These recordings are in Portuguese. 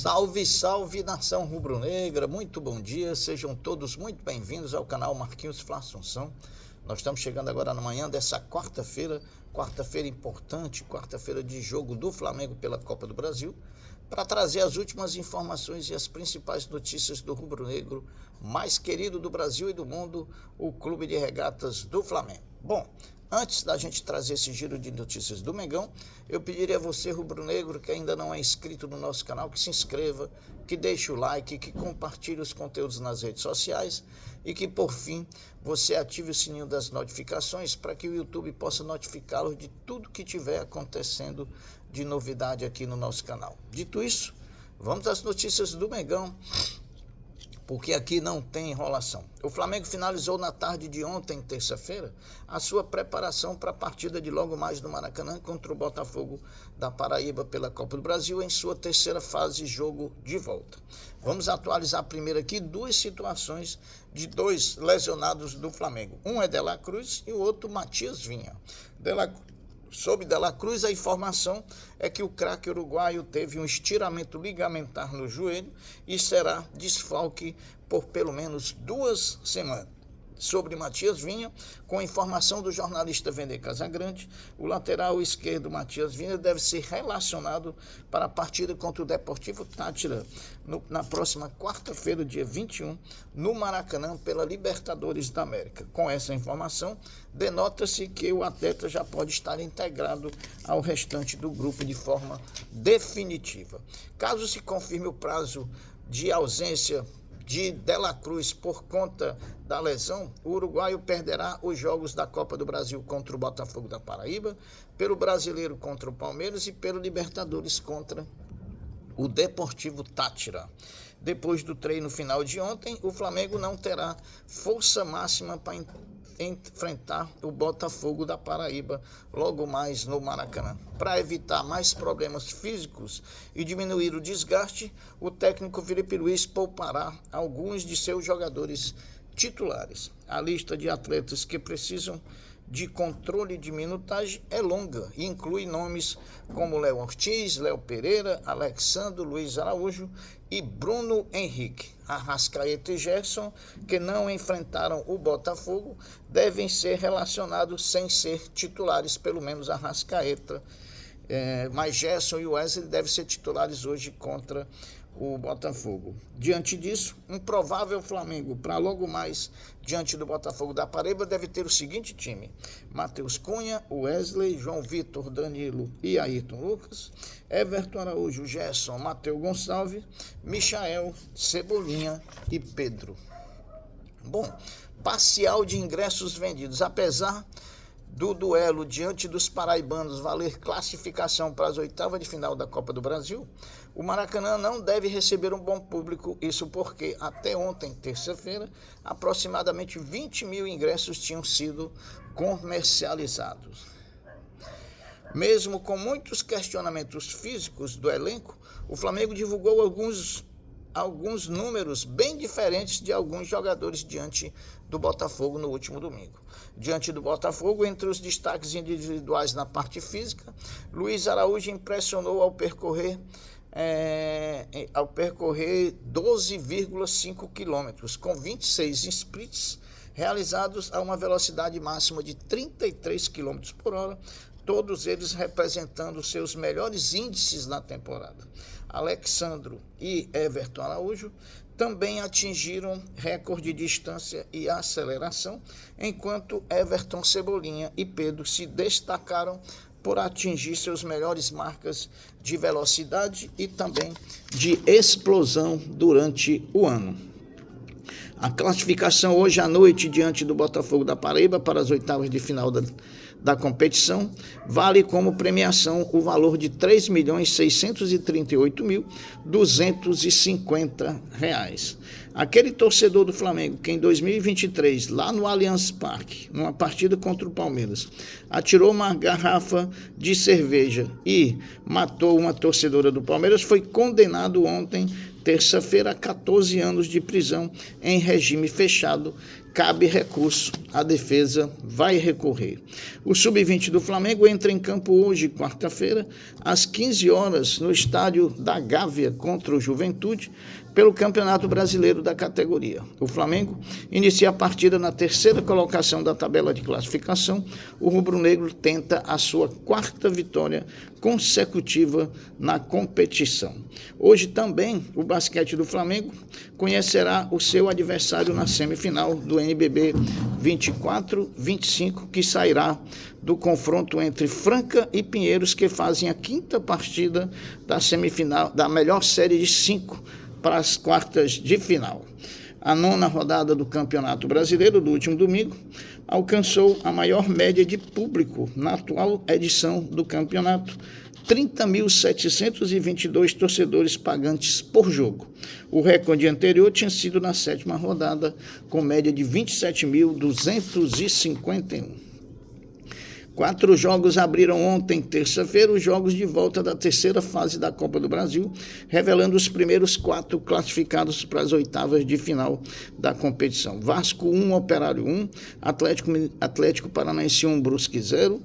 Salve, salve, nação rubro-negra, muito bom dia, sejam todos muito bem-vindos ao canal Marquinhos Fla Assunção. Nós estamos chegando agora na manhã dessa quarta-feira importante, quarta-feira de jogo do Flamengo pela Copa do Brasil, para trazer as últimas informações e as principais notícias do rubro-negro mais querido do Brasil e do mundo, o Clube de Regatas do Flamengo. Bom, antes da gente trazer esse giro de notícias do Mengão, eu pediria a você, rubro-negro, que ainda não é inscrito no nosso canal, que se inscreva, que deixe o like, que compartilhe os conteúdos nas redes sociais e que, por fim, você ative o sininho das notificações para que o YouTube possa notificá-lo de tudo que estiver acontecendo de novidade aqui no nosso canal. Dito isso, vamos às notícias do Mengão, porque aqui não tem enrolação. O Flamengo finalizou na tarde de ontem, terça-feira, a sua preparação para a partida de logo mais no Maracanã contra o Botafogo da Paraíba pela Copa do Brasil em sua terceira fase jogo de volta. Vamos atualizar primeiro aqui duas situações de dois lesionados do Flamengo. Um é De La Cruz e o outro Matias Vinha. Sob De La Cruz, a informação é que o craque uruguaio teve um estiramento ligamentar no joelho e será desfalque por pelo menos 2 semanas. Sobre Matias Vinha, com informação do jornalista Vender Casagrande, o lateral esquerdo Matias Vinha deve ser relacionado para a partida contra o Deportivo Táchira na próxima quarta-feira, dia 21, no Maracanã, pela Libertadores da América. Com essa informação, denota-se que o atleta já pode estar integrado ao restante do grupo de forma definitiva. Caso se confirme o prazo de ausência de La Cruz por conta da lesão, o uruguaio perderá os jogos da Copa do Brasil contra o Botafogo da Paraíba, pelo Brasileiro contra o Palmeiras e pelo Libertadores contra o Deportivo Táchira. Depois do treino final de ontem, o Flamengo não terá força máxima para enfrentar o Botafogo da Paraíba logo mais no Maracanã. Para evitar mais problemas físicos e diminuir o desgaste, o técnico Felipe Luiz poupará alguns de seus jogadores titulares. A lista de atletas que precisam de controle de minutagem é longa e inclui nomes como Léo Ortiz, Léo Pereira, Alexandre, Luiz Araújo e Bruno Henrique. Arrascaeta e Gerson, que não enfrentaram o Botafogo, devem ser relacionados sem ser titulares, pelo menos Arrascaeta. Mas Gerson e Wesley devem ser titulares hoje contra o Botafogo. Diante disso, um provável Flamengo para logo mais diante do Botafogo da Paraíba deve ter o seguinte time: Matheus Cunha, Wesley, João Vitor, Danilo e Ayrton Lucas, Everton Araújo, Gerson, Matheus Gonçalves, Michael, Cebolinha e Pedro. Bom, parcial de ingressos vendidos. Apesar do duelo diante dos paraibanos valer classificação para as oitavas de final da Copa do Brasil, o Maracanã não deve receber um bom público, isso porque até ontem, terça-feira, aproximadamente 20 mil ingressos tinham sido comercializados. Mesmo com muitos questionamentos físicos do elenco, o Flamengo divulgou alguns números bem diferentes de alguns jogadores diante do Botafogo no último domingo. Diante do Botafogo, entre os destaques individuais na parte física, Luiz Araújo impressionou ao percorrer 12,5 quilômetros, com 26 sprints realizados a uma velocidade máxima de 33 km por hora, todos eles representando seus melhores índices na temporada. Alexandre e Everton Araújo também atingiram recorde de distância e aceleração, enquanto Everton, Cebolinha e Pedro se destacaram por atingir seus melhores marcas de velocidade e também de explosão durante o ano. A classificação hoje à noite diante do Botafogo da Paraíba para as oitavas de final da competição vale como premiação o valor de R$ 3.638.250. Aquele torcedor do Flamengo que em 2023, lá no Allianz Parque, numa partida contra o Palmeiras, atirou uma garrafa de cerveja e matou uma torcedora do Palmeiras, foi condenado ontem terça-feira, 14 anos de prisão em regime fechado. Cabe recurso, a defesa vai recorrer. O Sub-20 do Flamengo entra em campo hoje, quarta-feira, às 15 horas, no estádio da Gávea contra o Juventude, pelo Campeonato Brasileiro da categoria. O Flamengo inicia a partida na terceira colocação da tabela de classificação. O rubro-negro tenta a sua quarta vitória consecutiva na competição. Hoje também o basquete do Flamengo conhecerá o seu adversário na semifinal do NBB 24-25, que sairá do confronto entre Franca e Pinheiros, que fazem a quinta partida da semifinal da melhor série de 5 para as quartas de final. A nona rodada do Campeonato Brasileiro do último domingo alcançou a maior média de público na atual edição do campeonato, 30.722 torcedores pagantes por jogo. O recorde anterior tinha sido na sétima rodada, com média de 27.251. 4 jogos abriram ontem, terça-feira, os jogos de volta da terceira fase da Copa do Brasil, revelando os primeiros 4 classificados para as oitavas de final da competição. Vasco 1, Operário 1, Atlético Paranaense 1, Brusque 0,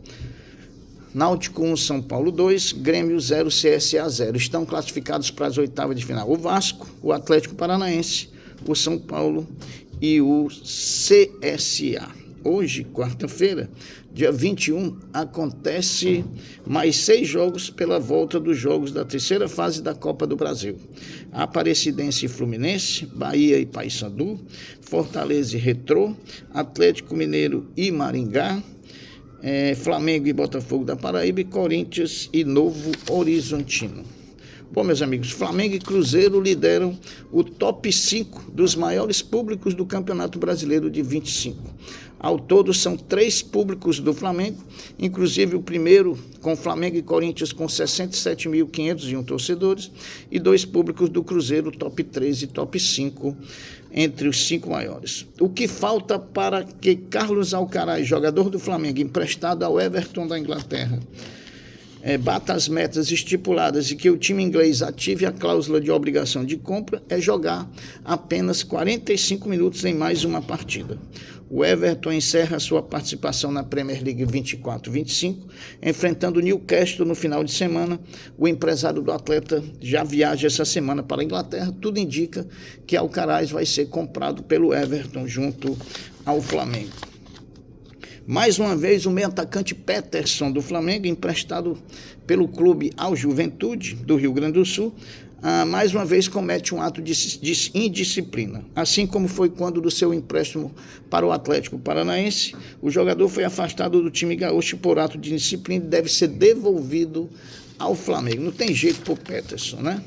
Náutico 1, São Paulo 2, Grêmio 0, CSA 0. Estão classificados para as oitavas de final o Vasco, o Atlético Paranaense, o São Paulo e o CSA. Hoje, quarta-feira, dia 21, acontece mais 6 jogos pela volta dos jogos da terceira fase da Copa do Brasil. Aparecidense e Fluminense, Bahia e Paysandu, Fortaleza e Retrô, Atlético Mineiro e Maringá, Flamengo e Botafogo da Paraíba, e Corinthians e Novo Horizontino. Bom, meus amigos, Flamengo e Cruzeiro lideram o top 5 dos maiores públicos do Campeonato Brasileiro de 25. Ao todo, são 3 públicos do Flamengo, inclusive o primeiro com Flamengo e Corinthians com 67.501 torcedores, e 2 públicos do Cruzeiro, top 3 e top 5, entre os 5 maiores. O que falta para que Carlos Alcaraz, jogador do Flamengo, emprestado ao Everton da Inglaterra, bata as metas estipuladas e que o time inglês ative a cláusula de obrigação de compra, é jogar apenas 45 minutos em mais uma partida. O Everton encerra sua participação na Premier League 24-25, enfrentando o Newcastle no final de semana. O empresário do atleta já viaja essa semana para a Inglaterra. Tudo indica que Alcaraz vai ser comprado pelo Everton junto ao Flamengo. Mais uma vez, o meio-atacante Peterson do Flamengo, emprestado pelo clube ao Juventude do Rio Grande do Sul, mais uma vez comete um ato de indisciplina. Assim como foi quando do seu empréstimo para o Atlético Paranaense, o jogador foi afastado do time gaúcho por ato de indisciplina e deve ser devolvido ao Flamengo. Não tem jeito para o Peterson, né?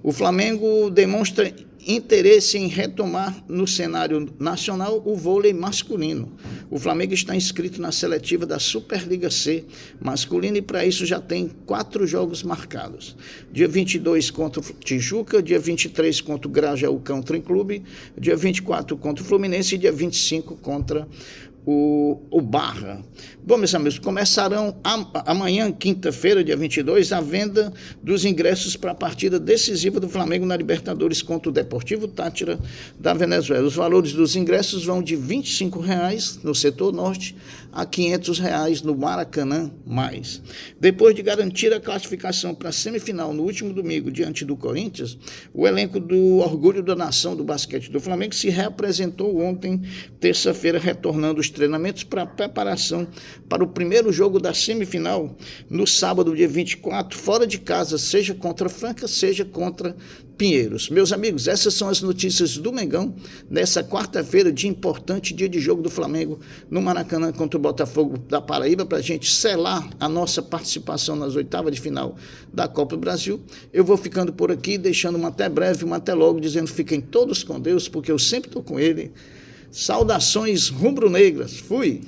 O Flamengo demonstra interesse em retomar no cenário nacional o vôlei masculino. O Flamengo está inscrito na seletiva da Superliga C masculina e para isso já tem 4 jogos marcados. Dia 22 contra o Tijuca, dia 23 contra o Grajaú Country Club, dia 24 contra o Fluminense e dia 25 contra o Barra. Bom, meus amigos, começarão amanhã, quinta-feira, dia 22, a venda dos ingressos para a partida decisiva do Flamengo na Libertadores contra o Deportivo Táchira da Venezuela. Os valores dos ingressos vão de R$ 25,00 no setor norte a R$ 500,00 no Maracanã+. Depois de garantir a classificação para a semifinal no último domingo diante do Corinthians, o elenco do Orgulho da Nação do basquete do Flamengo se reapresentou ontem, terça-feira, retornando os treinamentos para a preparação para o primeiro jogo da semifinal no sábado, dia 24, fora de casa, seja contra Franca, seja contra Pinheiros. Meus amigos, essas são as notícias do Mengão nessa quarta-feira, dia importante, dia de jogo do Flamengo no Maracanã contra o Botafogo da Paraíba, para a gente selar a nossa participação nas oitavas de final da Copa do Brasil. Eu vou ficando por aqui, deixando uma até breve, uma até logo, dizendo fiquem todos com Deus, porque eu sempre estou com Ele. Saudações rubro-negras. Fui!